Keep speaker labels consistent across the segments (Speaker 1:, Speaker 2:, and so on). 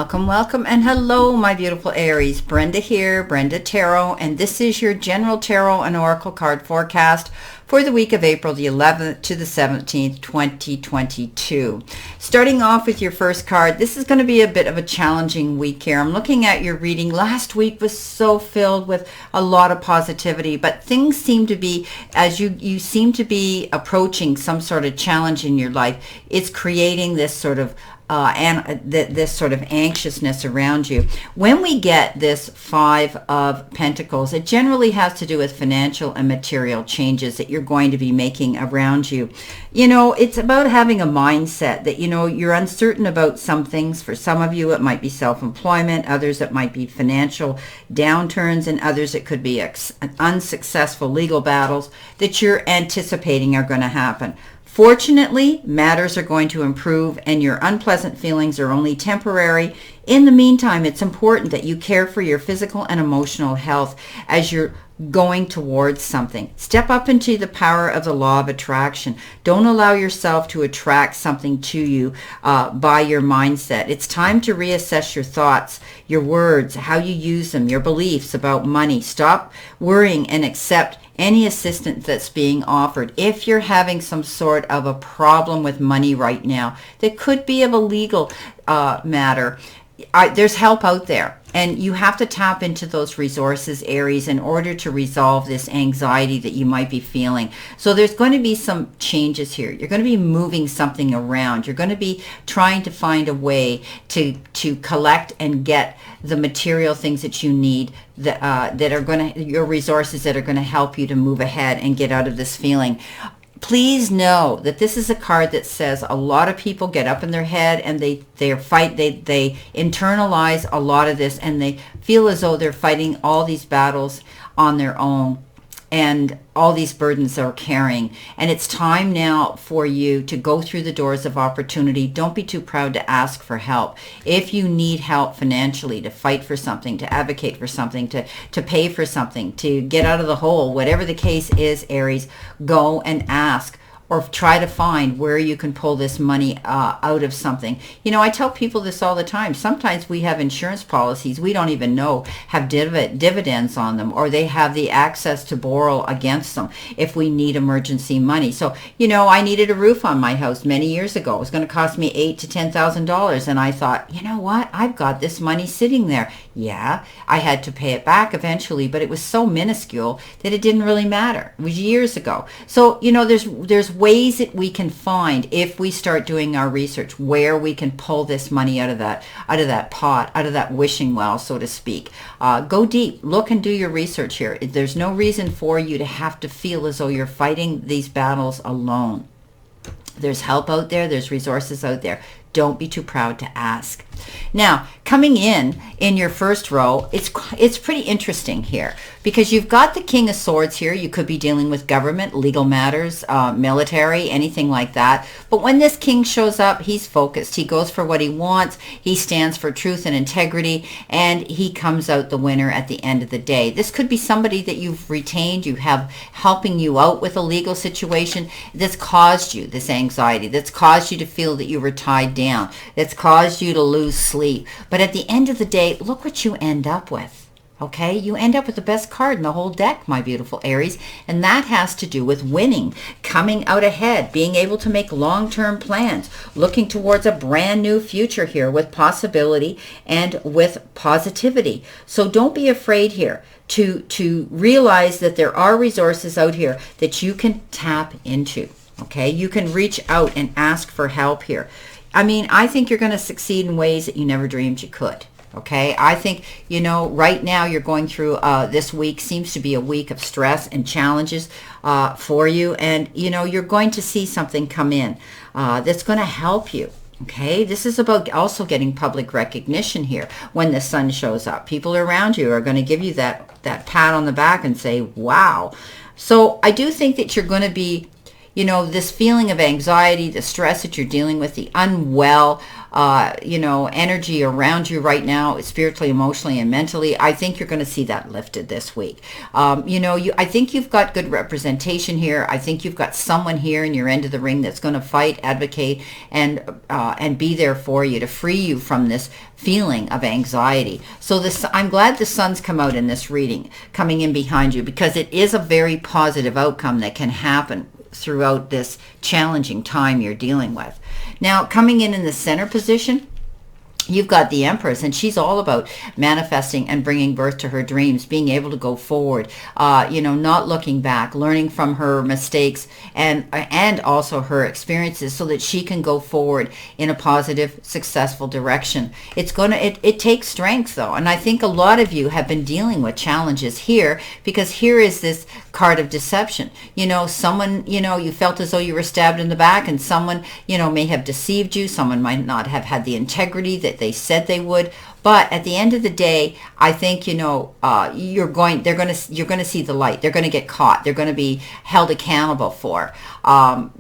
Speaker 1: Welcome, welcome, and hello, my beautiful Aries. Brenda here, Brenda Tarot, and this is your general tarot and oracle card forecast for the week of April the 11th to the 17th, 2022. Starting off with your first card, this is going to be a bit of a challenging week here. I'm looking at your reading. Last week was so filled with a lot of positivity, but things seem to be, as you seem to be approaching some sort of challenge in your life, it's creating this sort of this sort of anxiousness around you. When we get this Five of Pentacles, it generally has to do with financial and material changes that you're going to be making around you. You know, it's about having a mindset that, you know, you're uncertain about some things. For some of you, it might be self-employment. Others, it might be financial downturns. And others, it could be unsuccessful legal battles that you're anticipating are going to happen. Fortunately, matters are going to improve and your unpleasant feelings are only temporary. In the meantime, it's important that you care for your physical and emotional health as you're going towards something. Step up into the power of the law of attraction. Don't allow yourself to attract something to you by your mindset. It's time to reassess your thoughts, your words, how you use them, your beliefs about money. Stop worrying and accept any assistance that's being offered. If you're having some sort of a problem with money right now that could be of a legal matter, there's help out there. And you have to tap into those resources, Aries, in order to resolve this anxiety that you might be feeling. So there's going to be some changes here. You're going to be moving something around. You're going to be trying to find a way to collect and get the material things that you need that are going to, your resources that are going to help you to move ahead and get out of this feeling. Please know that this is a card that says a lot of people get up in their head and they internalize a lot of this and they feel as though they're fighting all these battles on their own and all these burdens they're carrying. And it's time now for you to go through the doors of opportunity. Don't be too proud to ask for help. If you need help financially to fight for something, to advocate for something, to pay for something, to get out of the hole, whatever the case is, Aries, go and ask. Or try to find where you can pull this money out of something. You know, I tell people this all the time. Sometimes we have insurance policies we don't even know have dividends on them, or they have the access to borrow against them if we need emergency money. So, you know, I needed a roof on my house many years ago. It was going to cost me $8,000 to $10,000, and I thought, you know what? I've got this money sitting there. Yeah, I had to pay it back eventually, but it was so minuscule that it didn't really matter. It was years ago. So, you know, there's ways that we can find, if we start doing our research, where we can pull this money out of that pot, out of that wishing well, so to speak. Go deep, look and do your research here. There's no reason for you to have to feel as though you're fighting these battles alone. There's help out there, there's resources out there. Don't be too proud to ask. Now, coming in your first row, it's pretty interesting here because you've got the King of Swords here. You could be dealing with government, legal matters, military, anything like that. But when this king shows up, he's focused. He goes for what he wants. He stands for truth and integrity, and he comes out the winner at the end of the day. This could be somebody that you've retained, you have helping you out with a legal situation that's caused you this anxiety, that's caused you to feel that you were tied down, that's caused you to lose sleep. But at the end of the day, look what you end up with. Okay, you end up with the best card in the whole deck, my beautiful Aries, and that has to do with winning, coming out ahead, being able to make long-term plans, looking towards a brand new future here with possibility and with positivity. So don't be afraid here to realize that there are resources out here that you can tap into. Okay, you can reach out and ask for help here. I mean, I think you're going to succeed in ways that you never dreamed you could. Okay, I think, you know, right now you're going through this week seems to be a week of stress and challenges for you. And, you know, you're going to see something come in that's going to help you. Okay, this is about also getting public recognition here when the sun shows up. People around you are going to give you that pat on the back and say, wow. So I do think that you're going to be, you know, this feeling of anxiety, the stress that you're dealing with, the unwell energy around you right now, spiritually, emotionally, and mentally. I think you're going to see that lifted this week. I think you've got good representation here. I think you've got someone here in your end of the ring that's going to fight, advocate, and be there for you to free you from this feeling of anxiety. So I'm glad the sun's come out in this reading, coming in behind you, because it is a very positive outcome that can happen throughout this challenging time you're dealing with. Now, coming in the center position, you've got the Empress, and she's all about manifesting and bringing birth to her dreams, being able to go forward, not looking back, learning from her mistakes and also her experiences so that she can go forward in a positive, successful direction. It takes strength though. And I think a lot of you have been dealing with challenges here, because here is this card of deception. Someone, you felt as though you were stabbed in the back, and someone, may have deceived you. Someone might not have had the integrity that they said they would. But at the end of the day, I think, you're going to see the light. They're going to get caught. They're going to be held accountable for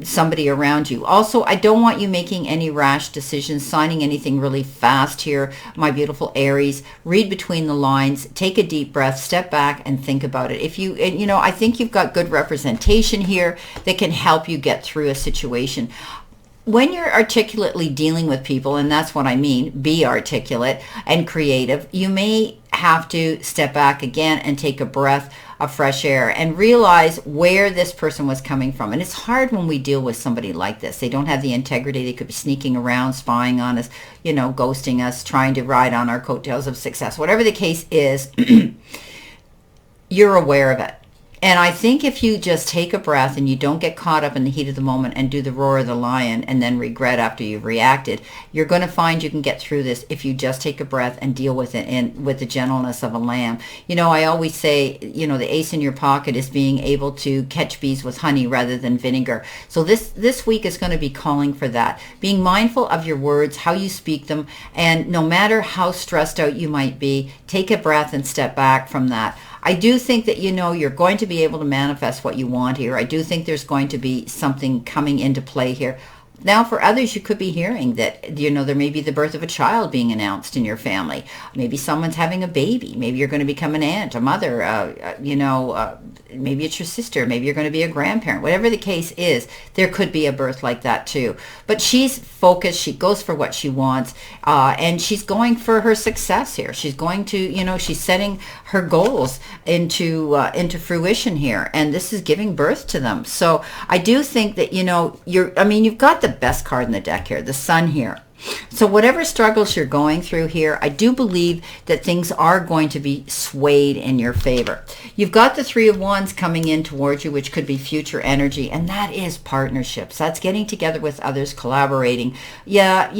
Speaker 1: somebody around you. Also, I don't want you making any rash decisions, signing anything really fast here, my beautiful Aries. Read between the lines, take a deep breath, step back and think about it. I think you've got good representation here that can help you get through a situation. When you're articulately dealing with people, and that's what I mean, be articulate and creative, you may have to step back again and take a breath of fresh air and realize where this person was coming from. And it's hard when we deal with somebody like this. They don't have the integrity. They could be sneaking around, spying on us, ghosting us, trying to ride on our coattails of success. Whatever the case is, you're aware of it. And I think if you just take a breath and you don't get caught up in the heat of the moment and do the roar of the lion and then regret after you've reacted, you're going to find you can get through this if you just take a breath and deal with it with the gentleness of a lamb. I always say, the ace in your pocket is being able to catch bees with honey rather than vinegar. So this week is going to be calling for that. Being mindful of your words, how you speak them, and no matter how stressed out you might be, take a breath and step back from that. I do think that, you're going to be able to manifest what you want here. I do think there's going to be something coming into play here. Now, for others, you could be hearing that, there may be the birth of a child being announced in your family. Maybe someone's having a baby. Maybe you're going to become an aunt, a mother, maybe it's your sister. Maybe you're going to be a grandparent. Whatever the case is, there could be a birth like that too. But she's focused. She goes for what she wants, and she's going for her success here. She's going to, she's setting her goals into fruition here, and this is giving birth to them. So I do think that, you've got the best card in the deck here, the Sun here. So whatever struggles you're going through here, I do believe that things are going to be swayed in your favor. You've got the Three of Wands coming in towards you, which could be future energy, and that is partnerships. That's getting together with others, collaborating. Yeah,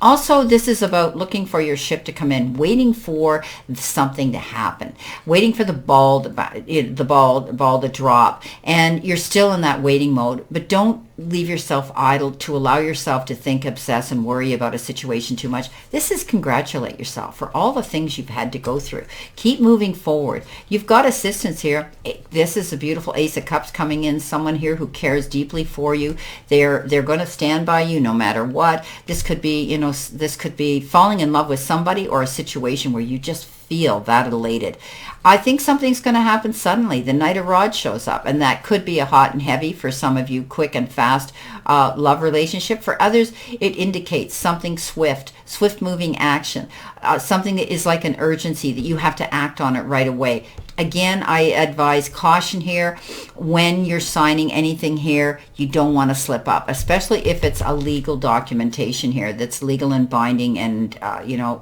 Speaker 1: also this is about looking for your ship to come in, waiting for something to happen, waiting for the ball to drop, and you're still in that waiting mode. But don't leave yourself idle to allow yourself to think, obsess, and worry about a situation too much. This is congratulate yourself for all the things you've had to go through. Keep moving forward. You've got assistance here. This is a beautiful Ace of Cups coming in, someone here who cares deeply for you. They're going to stand by you no matter what. This could be, this could be falling in love with somebody, or a situation where you just feel that elated. I think something's going to happen suddenly. The Knight of Rods shows up, and that could be a hot and heavy, for some of you, quick and fast love relationship. For others, it indicates something swift moving action, something that is like an urgency that you have to act on it right away. Again, I advise caution here. When you're signing anything here, you don't want to slip up, especially if it's a legal documentation here that's legal and binding, and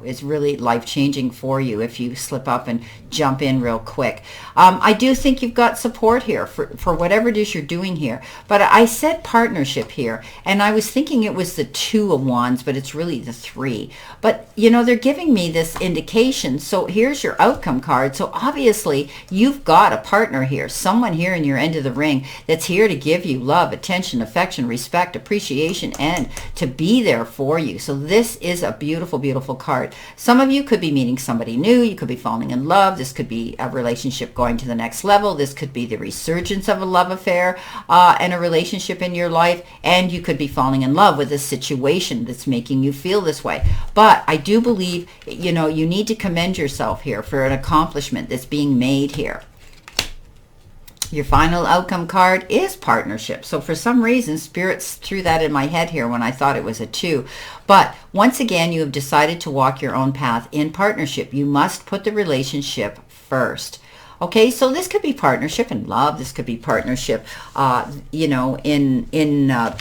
Speaker 1: is really life-changing for you if you slip up and jump in real quick. I do think you've got support here for whatever it is you're doing here. But I said partnership here, and I was thinking it was the Two of Wands, but it's really the Three. But, they're giving me this indication. So here's your outcome card. So obviously, duality, you've got a partner here, someone here in your end of the ring that's here to give you love, attention, affection, respect, appreciation, and to be there for you. So this is a beautiful, beautiful card. Some of you could be meeting somebody new. You could be falling in love. This could be a relationship going to the next level. This could be the resurgence of a love affair and a relationship in your life. And you could be falling in love with a situation that's making you feel this way. But I do believe, you know, you need to commend yourself here for an accomplishment that's being made here. Your final outcome card is partnership. So for some reason, spirits threw that in my head here when I thought it was a 2. But once again, you have decided to walk your own path in partnership. You must put the relationship first. Okay, so this could be partnership in love. This could be partnership, you know, in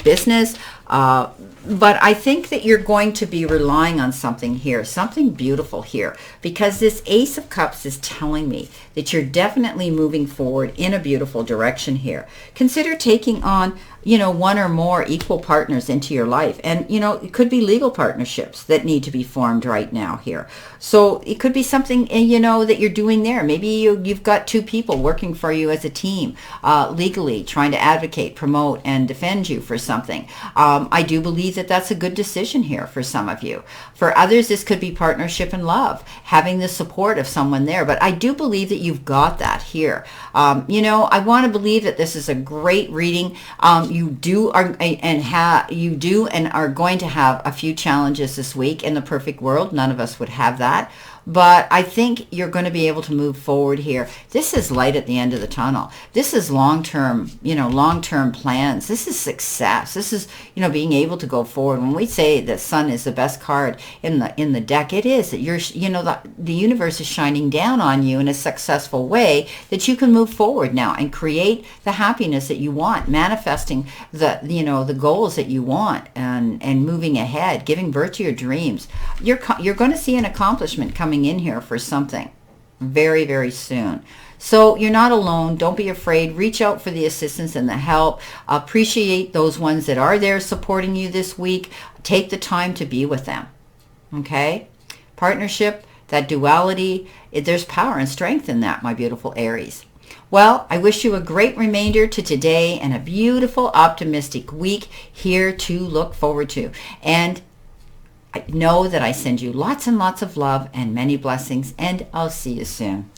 Speaker 1: business. But I think that you're going to be relying on something here, something beautiful here, because this Ace of Cups is telling me that you're definitely moving forward in a beautiful direction here. Consider taking on, you know, one or more equal partners into your life. And, you know, it could be legal partnerships that need to be formed right now here. So it could be something, you know, that you're doing there. Maybe you've got 2 people working for you as a team, legally, trying to advocate, promote, and defend you for something. I do believe that that's a good decision here for some of you. For others, this could be partnership in love, having the support of someone there. But I do believe that you've got that here. You know, I want to believe that this is a great reading. You do and are going to have a few challenges this week. In the perfect world, none of us would have that. But I think you're going to be able to move forward here. This is light at the end of the tunnel. This is long-term, you know, long-term plans. This is success. This is, you know, being able to go forward. When we say that Sun is the best card in the deck, it is that you're, you know, the universe is shining down on you in a successful way that you can move forward now and create the happiness that you want, manifesting the, you know, the goals that you want, and moving ahead, giving birth to your dreams. You're going to see an accomplishment coming in here for something very, very soon. So you're not alone. Don't be afraid. Reach out for the assistance and the help. Appreciate those ones that are there supporting you this week. Take the time to be with them. Okay? Partnership, that duality, there's power and strength in that, my beautiful Aries. Well, I wish you a great remainder to today and a beautiful, optimistic week here to look forward to. And I know that I send you lots and lots of love and many blessings, and I'll see you soon.